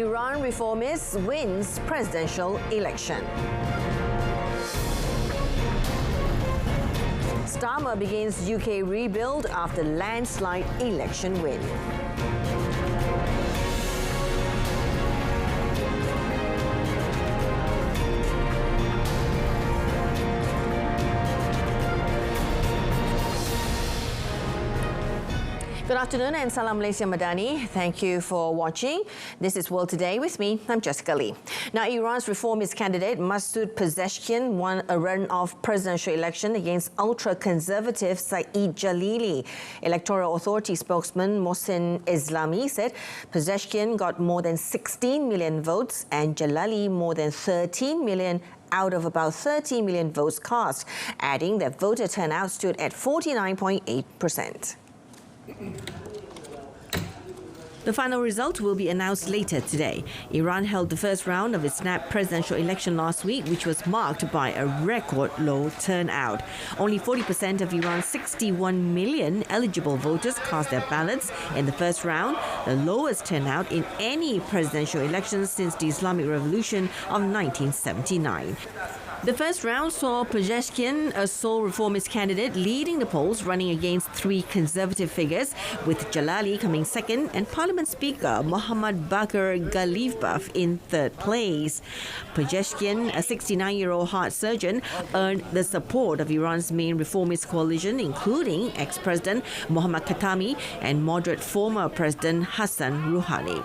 Iran reformist wins presidential election. Starmer begins UK rebuild after landslide election win. Good afternoon and Salam Malaysia Madani. Thank you for watching. This is World Today with me. I'm Jessica Lee. Now, Iran's reformist candidate Masoud Pezeshkian won a run-off presidential election against ultra-conservative Saeed Jalili. Electoral Authority spokesman Mohsen Islami said Pezeshkian got more than 16 million votes and Jalali more than 13 million out of about 30 million votes cast, adding that voter turnout stood at 49.8%. The final result will be announced later today. Iran held the first round of its snap presidential election last week, which was marked by a record low turnout. Only 40% of Iran's 61 million eligible voters cast their ballots in the first round, the lowest turnout in any presidential election since the Islamic Revolution of 1979. The first round saw Pezeshkian, a sole reformist candidate, leading the polls, running against three conservative figures, with Jalali coming second and Parliament Speaker Muhammad Baqir Ghalibaf in third place. Pezeshkian, a 69-year-old heart surgeon, earned the support of Iran's main reformist coalition, including ex-President Mohammad Khatami and moderate former President Hassan Rouhani.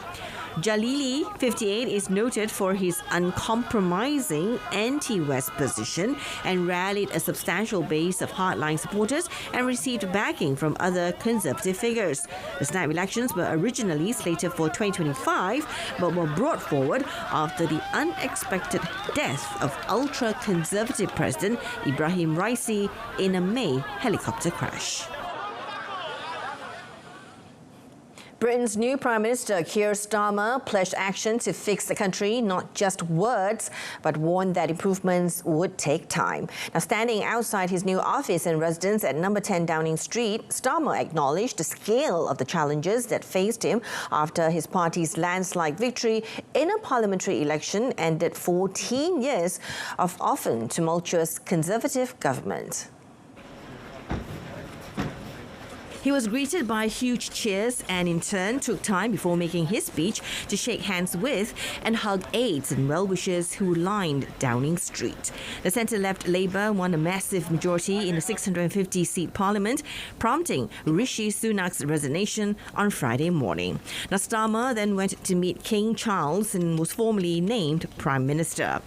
Jalili, 58, is noted for his uncompromising anti-West position and rallied a substantial base of hardline supporters and received backing from other conservative figures. The snap elections were originally slated for 2025 but were brought forward after the unexpected death of ultra-conservative President Ibrahim Raisi in a May helicopter crash. Britain's new Prime Minister Keir Starmer pledged action to fix the country, not just words, but warned that improvements would take time. Now, standing outside his new office and residence at number 10 Downing Street, Starmer acknowledged the scale of the challenges that faced him after his party's landslide victory in a parliamentary election ended 14 years of often tumultuous Conservative government. He was greeted by huge cheers and in turn took time before making his speech to shake hands with and hug aides and well-wishers who lined Downing Street. The centre-left Labour won a massive majority in the 650-seat parliament, prompting Rishi Sunak's resignation on Friday morning. Now, Starmer then went to meet King Charles and was formally named Prime Minister.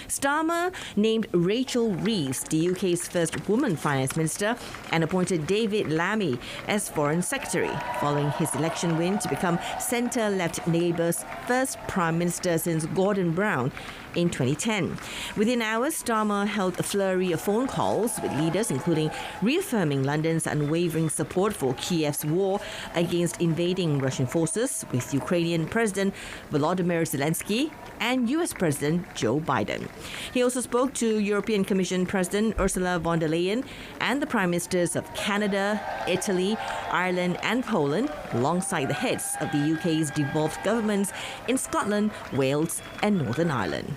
Starmer named Rachel Reeves the UK's first woman finance minister and appointed David Lammy as Foreign Secretary, following his election win to become centre-left Labour's first Prime Minister since Gordon Brown in 2010. Within hours, Starmer held a flurry of phone calls with leaders, including reaffirming London's unwavering support for Kiev's war against invading Russian forces, with Ukrainian President Volodymyr Zelensky and US President Joe Biden. He also spoke to European Commission President Ursula von der Leyen and the Prime Ministers of Canada, Italy, Ireland and Poland, alongside the heads of the UK's devolved governments in Scotland, Wales and Northern Ireland.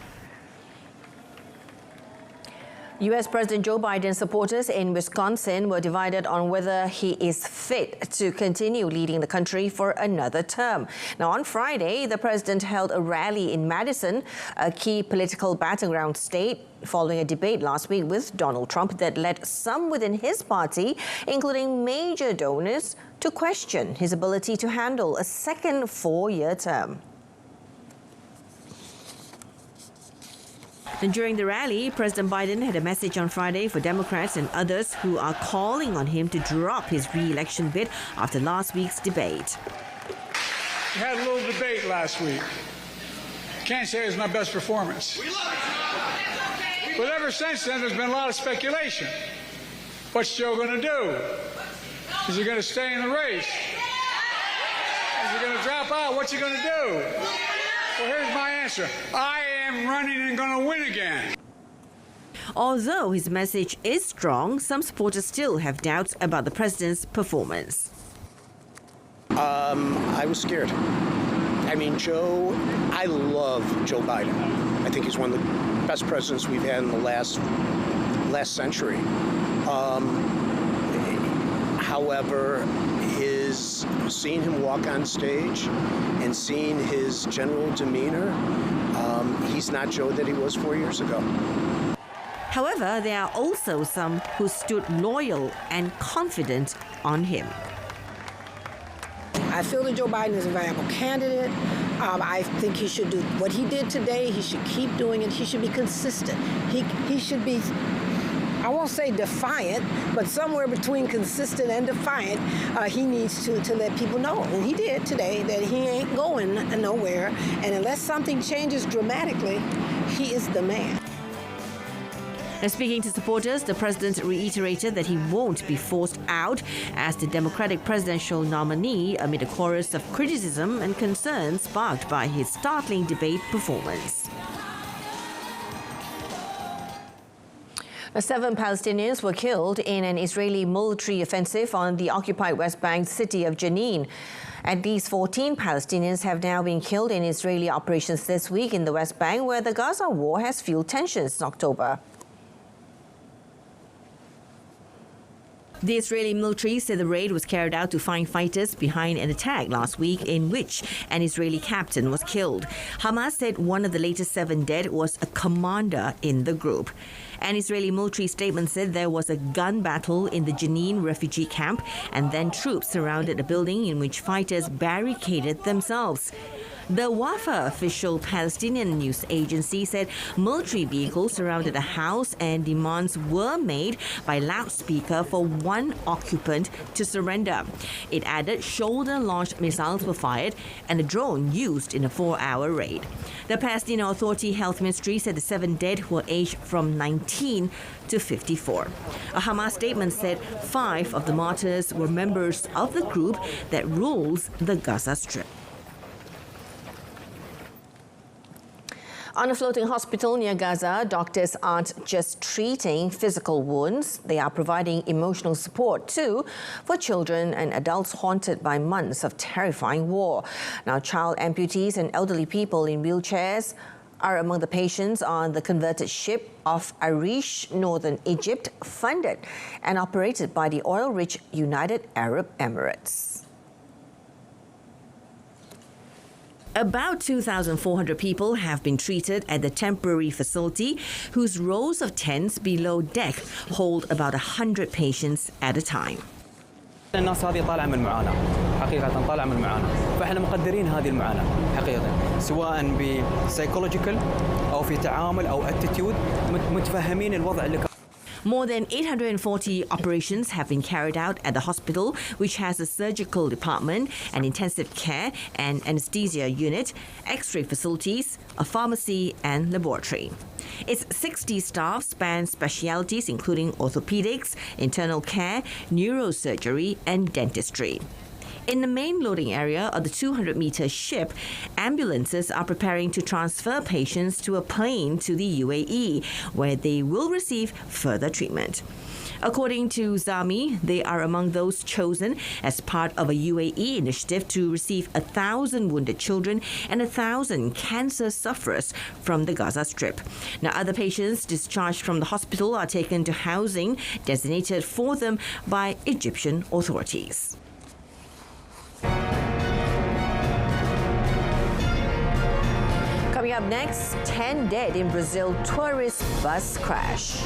US President Joe Biden's supporters in Wisconsin were divided on whether he is fit to continue leading the country for another term. Now, on Friday, the president held a rally in Madison, a key political battleground state, following a debate last week with Donald Trump that led some within his party, including major donors, to question his ability to handle a second four-year term. Then during the rally, President Biden had a message on Friday for Democrats and others who are calling on him to drop his re-election bid after last week's debate. We had a little debate last week. Can't say it was my best performance. But ever since then, there's been a lot of speculation. What's Joe going to do? Is he going to stay in the race? Is he going to drop out? What's he going to do? Well, here's my answer. I am running and going to win again. Although his message is strong, some supporters still have doubts about the president's performance. I was scared. I mean, I love Joe Biden. I think he's one of the best presidents we've had in the last century. However, seeing him walk on stage and seeing his general demeanor, he's not Joe that he was 4 years ago. However, there are also some who stood loyal and confident on him. I feel that Joe Biden is a viable candidate. I think he should do what he did today. He should keep doing it. He should be consistent. He should be, I won't say defiant, but somewhere between consistent and defiant. He needs to let people know, and he did today, that he ain't going nowhere. And unless something changes dramatically, he is the man. Now, speaking to supporters, the president reiterated that he won't be forced out as the Democratic presidential nominee amid a chorus of criticism and concerns sparked by his startling debate performance. 7 Palestinians were killed in an Israeli military offensive on the occupied West Bank city of Jenin. At least 14 Palestinians have now been killed in Israeli operations this week in the West Bank, where the Gaza war has fueled tensions in October. The Israeli military said the raid was carried out to find fighters behind an attack last week in which an Israeli captain was killed. Hamas said one of the latest 7 dead was a commander in the group. An Israeli military statement said there was a gun battle in the Jenin refugee camp, and then troops surrounded a building in which fighters barricaded themselves. The Wafa official Palestinian news agency said military vehicles surrounded a house and demands were made by loudspeaker for one occupant to surrender. It added shoulder-launched missiles were fired and a drone used in a 4-hour raid. The Palestinian Authority Health Ministry said the 7 dead were aged from 19 to 54. A Hamas statement said 5 of the martyrs were members of the group that rules the Gaza Strip. On a floating hospital near Gaza, doctors aren't just treating physical wounds, they are providing emotional support too for children and adults haunted by months of terrifying war. Now, child amputees and elderly people in wheelchairs are among the patients on the converted ship off Arish, northern Egypt, funded and operated by the oil-rich United Arab Emirates. About 2,400 people have been treated at the temporary facility, whose rows of tents below deck hold about 100 patients at a time. الناس هذه طالعة من معاناة، حقيقة طالعة من معاناة، فإحنا مقدرين هذه المعاناة حقيقة، سواء بسايكولوجيكال أو في تعامل أو اتيتيود، متفهمين الوضع اللي More than 840 operations have been carried out at the hospital, which has a surgical department, an intensive care and anesthesia unit, X-ray facilities, a pharmacy and laboratory. Its 60 staff span specialities including orthopedics, internal care, neurosurgery and dentistry. In the main loading area of the 200-meter ship, ambulances are preparing to transfer patients to a plane to the UAE, where they will receive further treatment. According to Zami, they are among those chosen as part of a UAE initiative to receive 1,000 wounded children and 1,000 cancer sufferers from the Gaza Strip. Now, other patients discharged from the hospital are taken to housing designated for them by Egyptian authorities. Coming up next, 10 dead in Brazil tourist bus crash.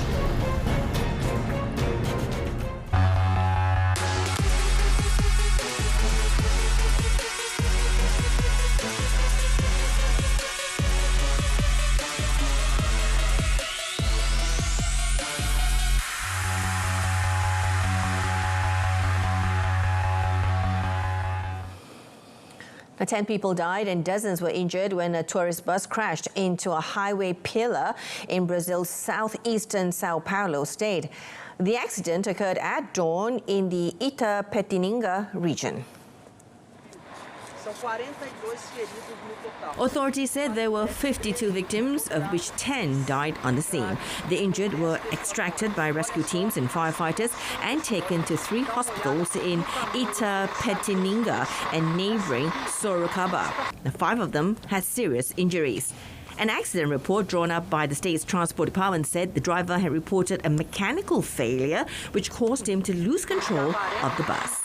Now, 10 people died and dozens were injured when a tourist bus crashed into a highway pillar in Brazil's southeastern Sao Paulo state. The accident occurred at dawn in the Itapetininga region. Authorities said there were 52 victims, of which 10 died on the scene. The injured were extracted by rescue teams and firefighters and taken to 3 hospitals in Itapetininga and neighbouring Sorocaba. 5 of them had serious injuries. An accident report drawn up by the state's transport department said the driver had reported a mechanical failure which caused him to lose control of the bus.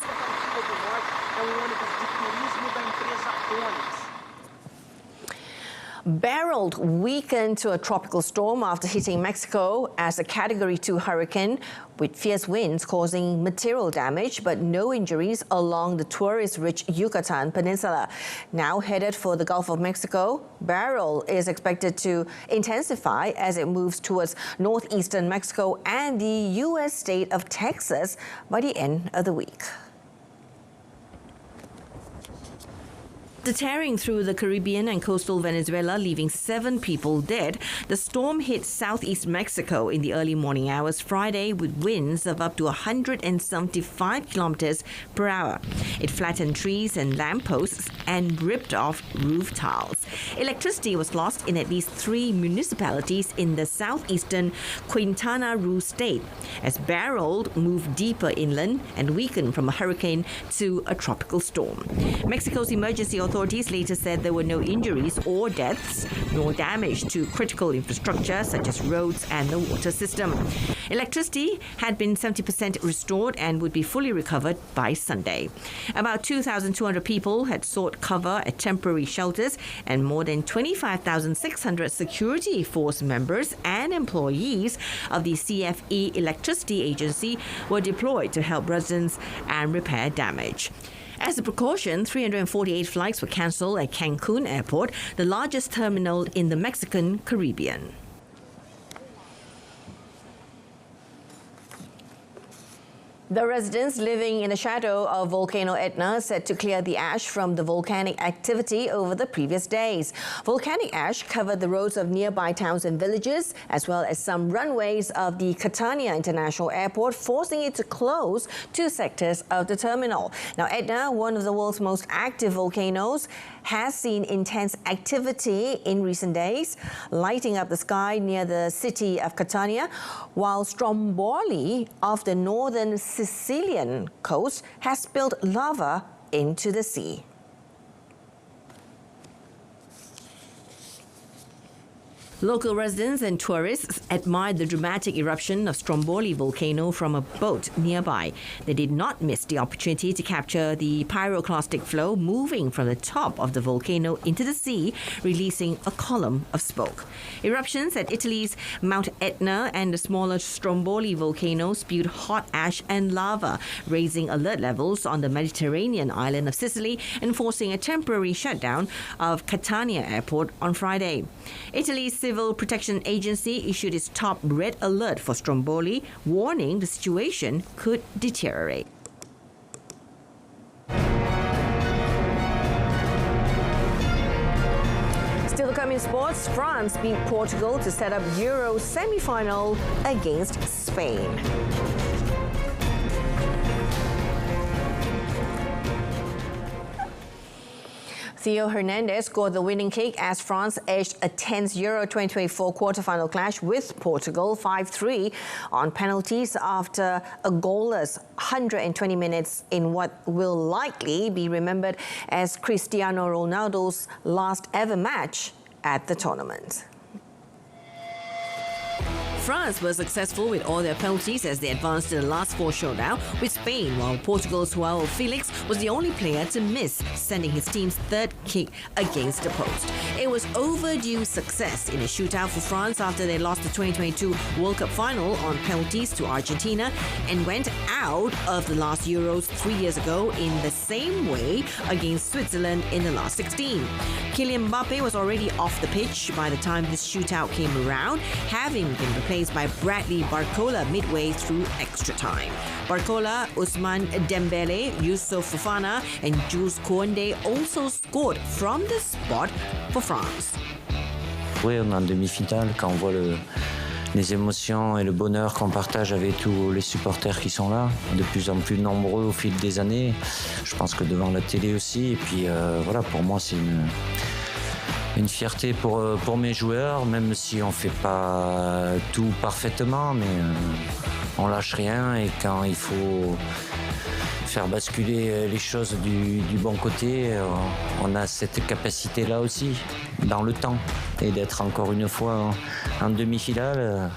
Beryl weakened to a tropical storm after hitting Mexico as a Category 2 hurricane with fierce winds causing material damage but no injuries along the tourist-rich Yucatan Peninsula. Now headed for the Gulf of Mexico, Beryl is expected to intensify as it moves towards northeastern Mexico and the U.S. state of Texas by the end of the week. Tearing through the Caribbean and coastal Venezuela, leaving 7 people dead, the storm hit southeast Mexico in the early morning hours Friday with winds of up to 175 kilometers per hour. It flattened trees and lampposts and ripped off roof tiles. Electricity was lost in at least 3 municipalities in the southeastern Quintana Roo state as Beryl moved deeper inland and weakened from a hurricane to a tropical storm. Mexico's emergency authorities later said there were no injuries or deaths, nor damage to critical infrastructure such as roads and the water system. Electricity had been 70% restored and would be fully recovered by Sunday. About 2,200 people had sought cover at temporary shelters, and more than 25,600 security force members and employees of the CFE Electricity Agency were deployed to help residents and repair damage. As a precaution, 348 flights were cancelled at Cancun Airport, the largest terminal in the Mexican Caribbean. The residents living in the shadow of volcano Etna set to clear the ash from the volcanic activity over the previous days. Volcanic ash covered the roads of nearby towns and villages, as well as some runways of the Catania International Airport, forcing it to close 2 sectors of the terminal. Now, Etna, one of the world's most active volcanoes, has seen intense activity in recent days, lighting up the sky near the city of Catania, while Stromboli off the northern Sicilian coast has spilled lava into the sea. Local residents and tourists admired the dramatic eruption of Stromboli volcano from a boat nearby. They did not miss the opportunity to capture the pyroclastic flow moving from the top of the volcano into the sea, releasing a column of smoke. Eruptions at Italy's Mount Etna and the smaller Stromboli volcano spewed hot ash and lava, raising alert levels on the Mediterranean island of Sicily and forcing a temporary shutdown of Catania Airport on Friday. Italy's Civil Protection Agency issued its top red alert for Stromboli, warning the situation could deteriorate. Still to come in sports, France beat Portugal to set up Euro semi-final against Spain. Theo Hernandez scored the winning kick as France edged a tense Euro 2024 quarter-final clash with Portugal 5-3 on penalties after a goalless 120 minutes in what will likely be remembered as Cristiano Ronaldo's last ever match at the tournament. France was successful with all their penalties as they advanced to the last 4 showdown with Spain, while Portugal's João Felix was the only player to miss, sending his team's 3rd kick against the post. It was overdue success in a shootout for France after they lost the 2022 World Cup final on penalties to Argentina and went out of the last Euros 3 years ago in the same way against Switzerland in the last 16. Kylian Mbappe was already off the pitch by the time this shootout came around, having been replaced by Bradley Barcola midway through extra time. Barcola, Ousmane Dembele, Youssouf Fofana and Jules Koundé also scored from the spot for France. Oui, on est en demi-finale. Quand on voit les émotions et le bonheur qu'on partage avec tous les supporters qui sont là, de plus en plus nombreux au fil des années. Je pense que devant la télé aussi. Et puis voilà, pour moi, c'est une fierté pour mes joueurs, même si on ne fait pas tout parfaitement, mais on lâche rien. Et quand il faut faire basculer les choses du bon côté, on a cette capacité-là aussi, dans le temps. Et d'être encore une fois en demi-finale,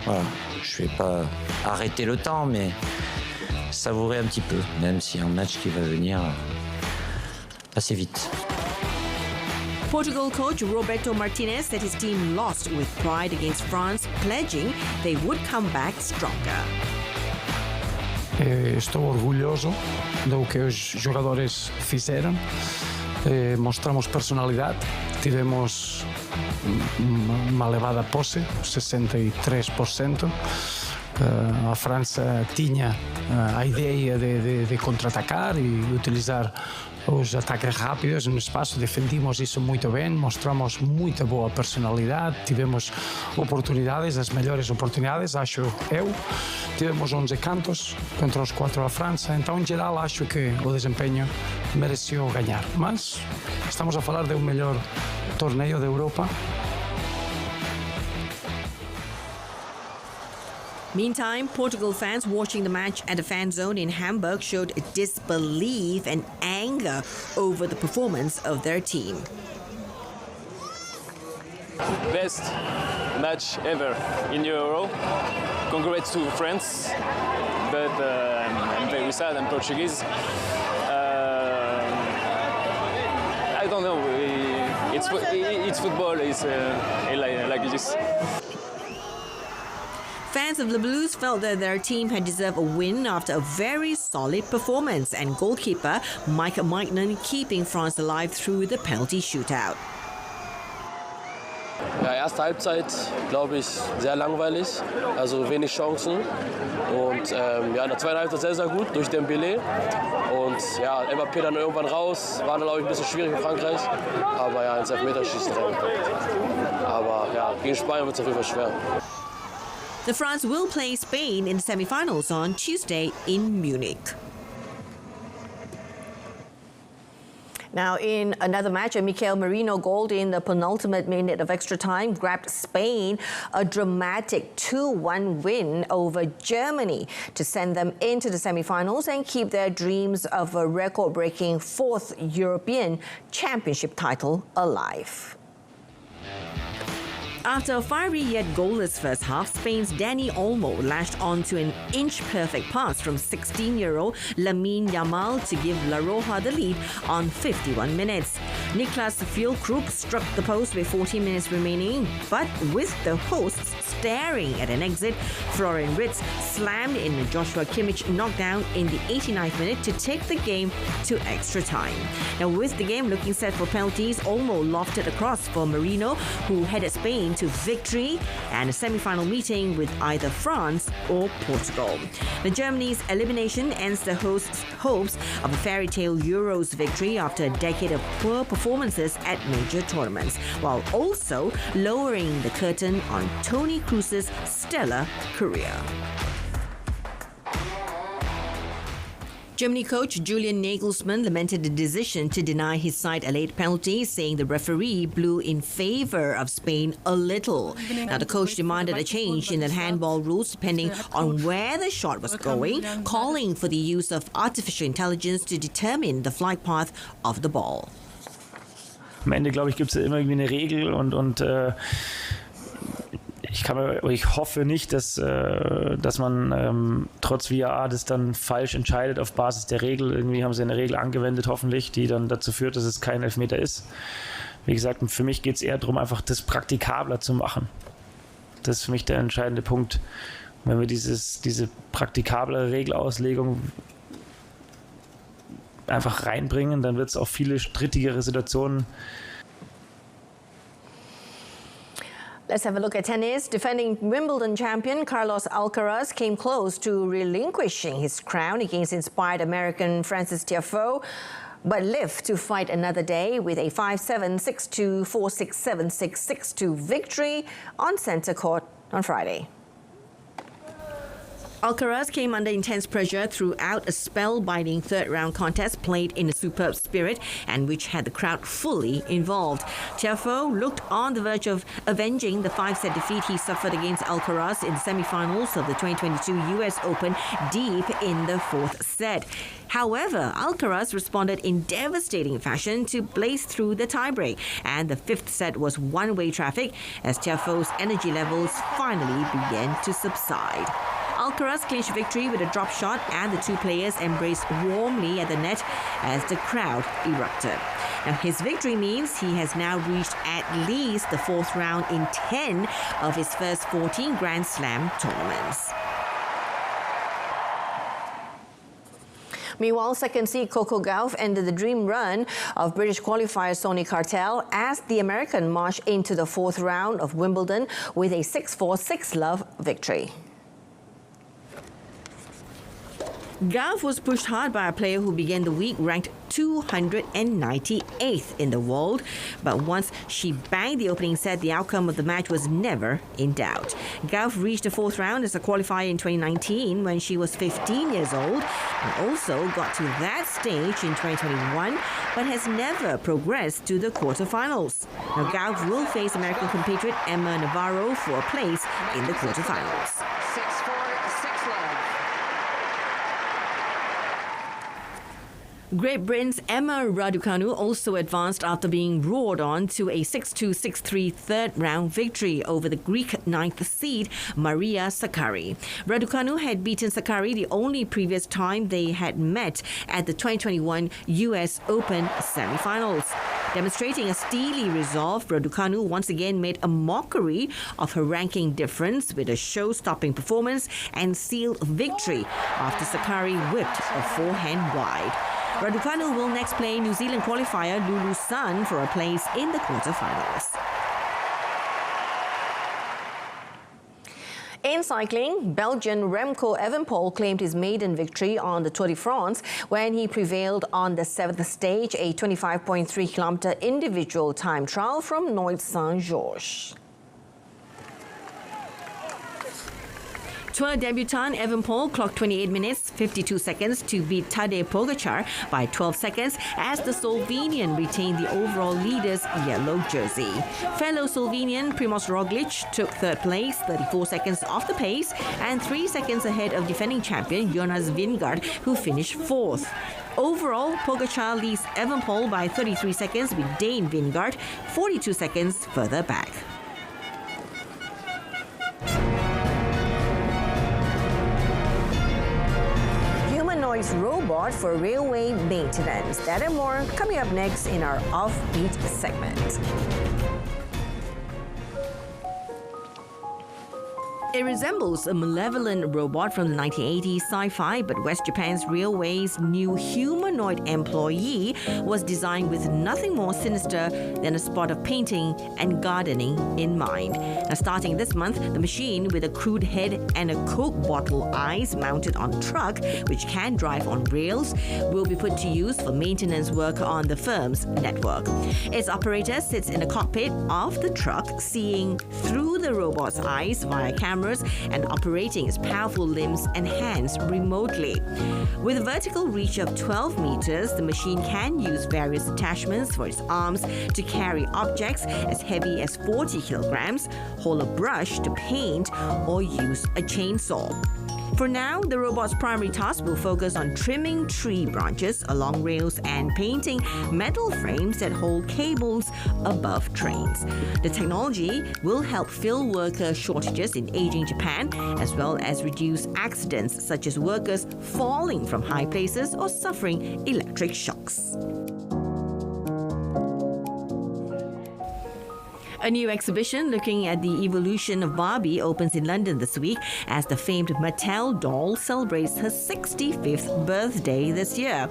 voilà. Je ne vais pas arrêter le temps, mais savourer un petit peu, même si un match qui va venir assez vite. Portugal coach Roberto Martinez said his team lost with pride against France, pledging they would come back stronger. Estou orgulhoso do que os jogadores fizeram. Mostramos personalidade, tivemos uma elevada posse, 63%. A França tinha a ideia de contra-atacar e utilizar os ataques rápidos no espaço. Defendimos isso muito bem, mostramos muita boa personalidade, tivemos oportunidades, as melhores oportunidades, acho eu. Tivemos 11 cantos contra os 4 da França, então em geral acho que o desempenho mereceu ganhar. Mas estamos a falar de um melhor torneio da Europa. Meantime, Portugal fans watching the match at the fan zone in Hamburg showed disbelief and anger over the performance of their team. Best match ever in Euro. Congrats to France, but I'm very sad. I'm Portuguese. I don't know. It's football. It's like this. Fans of the Blues felt that their team had deserved a win after a very solid performance, and goalkeeper Mike Maignan keeping France alive through the penalty shootout. Ja, erste Halbzeit, glaube ich, sehr langweilig, also wenig Chancen. Und ja, in der zweiten Halbzeit sehr, sehr gut durch Dembélé. Und ja, Mbappé dann irgendwann raus, war dann, glaube ich, ein bisschen schwierig in Frankreich. Aber ja, ins Elfmeterschießen reingepackt. Aber ja, gegen Spanien wird es auf jeden Fall schwer. The France will play Spain in the semi-finals on Tuesday in Munich. Now, in another match, a Mikel Merino goal in the penultimate minute of extra time grabbed Spain a dramatic 2-1 win over Germany to send them into the semi-finals and keep their dreams of a record-breaking fourth European Championship title alive. After a fiery yet goalless first half, Spain's Dani Olmo lashed onto an inch-perfect pass from 16-year-old Lamine Yamal to give La Roja the lead on 51 minutes. Niklas Füllkrug struck the post with 14 minutes remaining, but with the hosts staring at an exit, Florian Wirtz slammed in a Joshua Kimmich knockdown in the 89th minute to take the game to extra time. Now, with the game looking set for penalties, Olmo lofted across for Merino, who headed Spain to victory and a semi-final meeting with either France or Portugal. The Germany's elimination ends the hosts' hopes of a fairy tale Euros victory after a decade of poor performances at major tournaments, while also lowering the curtain on Toni Kroos's stellar career. Germany coach Julian Nagelsmann lamented the decision to deny his side a late penalty, saying the referee blew in favor of Spain a little. Now, the coach demanded a change in the handball rules depending on where the shot was going, calling for the use of artificial intelligence to determine the flight path of the ball. Am Ende, glaube ich, gibt es ja immer irgendwie eine Regel und ich hoffe nicht, dass man trotz VAR das dann falsch entscheidet auf Basis der Regel. Irgendwie haben sie eine Regel angewendet, hoffentlich, die dann dazu führt, dass es kein Elfmeter ist. Wie gesagt, für mich geht es eher darum, einfach das praktikabler zu machen. Das ist für mich der entscheidende Punkt. Wenn wir diese praktikablere Regelauslegung einfach reinbringen, dann wird es auch viele strittigere Situationen. Let's have a look at tennis. Defending Wimbledon champion Carlos Alcaraz came close to relinquishing his crown against inspired American Frances Tiafoe, but lived to fight another day with a 5-7, 6-2, 4-6, 7-6, 6-2 victory on centre court on Friday. Alcaraz came under intense pressure throughout a spellbinding third-round contest played in a superb spirit and which had the crowd fully involved. Tiafoe looked on the verge of avenging the 5-set defeat he suffered against Alcaraz in the semi-finals of the 2022 US Open deep in the fourth set. However, Alcaraz responded in devastating fashion to blaze through the tiebreak, and the fifth set was one-way traffic as Tiafoe's energy levels finally began to subside. Alcaraz clinched victory with a drop shot and the two players embraced warmly at the net as the crowd erupted. Now, his victory means he has now reached at least the fourth round in 10 of his first 14 Grand Slam tournaments. Meanwhile, second seed Coco Gauff ended the dream run of British qualifier Sony Cartel as the American marched into the fourth round of Wimbledon with a 6-4, 6-love victory. Gauff was pushed hard by a player who began the week ranked 298th in the world, but once she banged the opening set, the outcome of the match was never in doubt. Gauff reached the fourth round as a qualifier in 2019 when she was 15 years old and also got to that stage in 2021 but has never progressed to the quarterfinals. Now, Gauff will face American compatriot Emma Navarro for a place in the quarterfinals. 6-4, 6-love. Great Britain's Emma Raducanu also advanced after being roared on to a 6-2, 6-3 third-round victory over the Greek ninth seed Maria Sakkari. Raducanu had beaten Sakkari the only previous time they had met at the 2021 US Open semi-finals. Demonstrating a steely resolve, Raducanu once again made a mockery of her ranking difference with a show-stopping performance and sealed victory after Sakkari whipped a forehand wide. Raducanu will next play New Zealand qualifier Lulu Sun for a place in the quarterfinals. In cycling, Belgian Remco Evenepoel claimed his maiden victory on the Tour de France when he prevailed on the seventh stage, a 25.3-kilometer individual time trial from Noit Saint-Georges. Tour debutant Evenepoel clocked 28 minutes 52 seconds to beat Tadej Pogačar by 12 seconds as the Slovenian retained the overall leader's yellow jersey. Fellow Slovenian Primož Roglič took third place, 34 seconds off the pace and 3 seconds ahead of defending champion Jonas Vingegaard, who finished fourth. Overall, Pogačar leads Evenepoel by 33 seconds with Dane Vingegaard 42 seconds further back. Robot for railway maintenance. That and more coming up next in our Offbeat segment. It resembles a malevolent robot from the 1980s sci-fi, but West Japan's Railway's new humanoid employee was designed with nothing more sinister than a spot of painting and gardening in mind. Now, starting this month, the machine with a crude head and a Coke bottle eyes mounted on a truck, which can drive on rails, will be put to use for maintenance work on the firm's network. Its operator sits in the cockpit of the truck, seeing through the robot's eyes via cameras and operating its powerful limbs and hands remotely. With a vertical reach of 12 meters, the machine can use various attachments for its arms to carry objects as heavy as 40 kilograms, hold a brush to paint, or use a chainsaw. For now, the robot's primary task will focus on trimming tree branches along rails and painting metal frames that hold cables above trains. The technology will help fill worker shortages in aging Japan, as well as reduce accidents such as workers falling from high places or suffering electric shocks. A new exhibition looking at the evolution of Barbie opens in London this week as the famed Mattel doll celebrates her 65th birthday this year.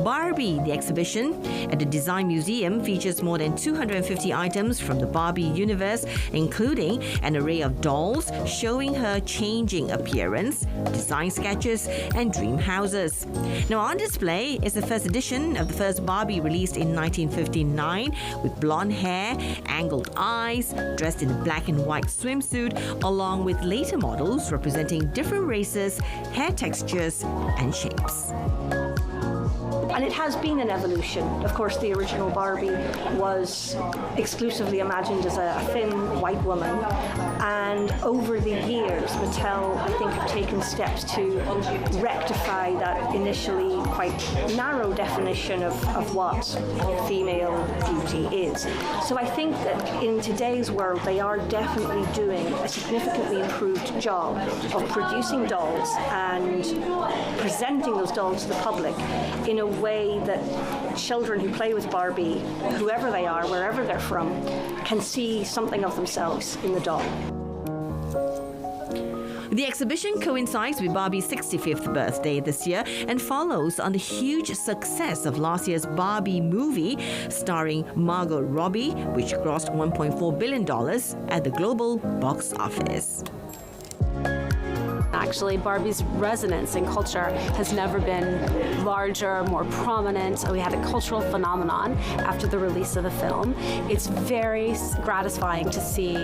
Barbie, the exhibition at the Design Museum, features more than 250 items from the Barbie universe, including an array of dolls showing her changing appearance, design sketches, and dream houses. Now, on display is the first edition of the first Barbie released in 1959 with blonde hair, angled eyes, dressed in a black and white swimsuit, along with later models representing different races, hair textures, and shapes. And it has been an evolution. Of course, the original Barbie was exclusively imagined as a thin white woman. And over the years, Mattel, I think, have taken steps to rectify that initially quite narrow definition of what female beauty is. So I think that in today's world, they are definitely doing a significantly improved job of producing dolls and presenting those dolls to the public in a way that children who play with Barbie, whoever they are, wherever they're from, can see something of themselves in the doll. The exhibition coincides with Barbie's 65th birthday this year and follows on the huge success of last year's Barbie movie starring Margot Robbie, which grossed $1.4 billion at the global box office. Actually, Barbie's resonance in culture has never been larger, more prominent. We had a cultural phenomenon after the release of the film. It's very gratifying to see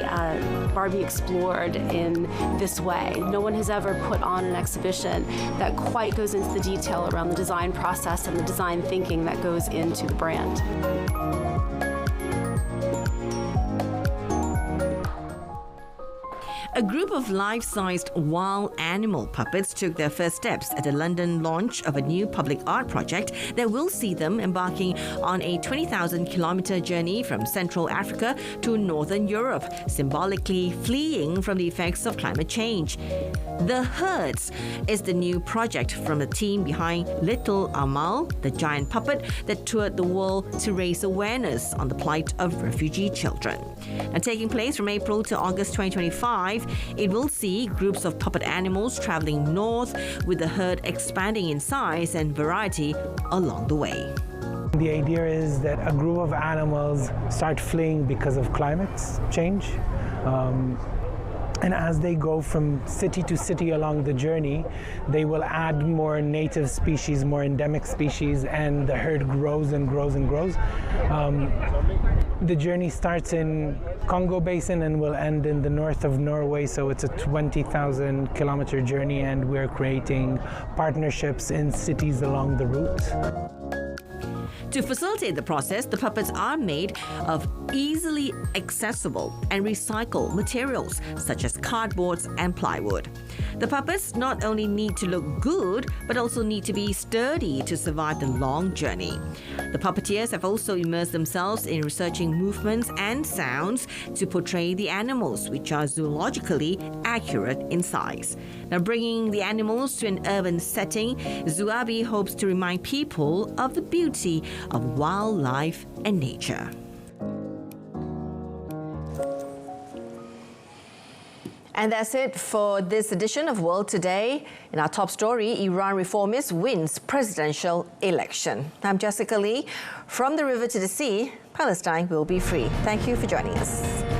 Barbie explored in this way. No one has ever put on an exhibition that quite goes into the detail around the design process and the design thinking that goes into the brand. A group of life-sized wild animal puppets took their first steps at the London launch of a new public art project that will see them embarking on a 20,000-kilometre journey from Central Africa to Northern Europe, symbolically fleeing from the effects of climate change. The Herds is the new project from the team behind Little Amal, the giant puppet that toured the world to raise awareness on the plight of refugee children. Now, taking place from April to August 2025, it will see groups of puppet animals traveling north, with the herd expanding in size and variety along the way. The idea is that a group of animals start fleeing because of climate change. And as they go from city to city along the journey, they will add more native species, more endemic species, and the herd grows and grows and grows. The journey starts in Congo Basin and will end in the north of Norway, so it's a 20,000-kilometer journey, and we're creating partnerships in cities along the route. To facilitate the process, the puppets are made of easily accessible and recycled materials such as cardboards and plywood. The puppets not only need to look good, but also need to be sturdy to survive the long journey. The puppeteers have also immersed themselves in researching movements and sounds to portray the animals, which are zoologically accurate in size. Now, bringing the animals to an urban setting, Zuabi hopes to remind people of the beauty of wildlife and nature. And that's it for this edition of World Today. In our top story, Iran reformist wins presidential election. I'm Jessica Lee. From the river to the sea, Palestine will be free. Thank you for joining us.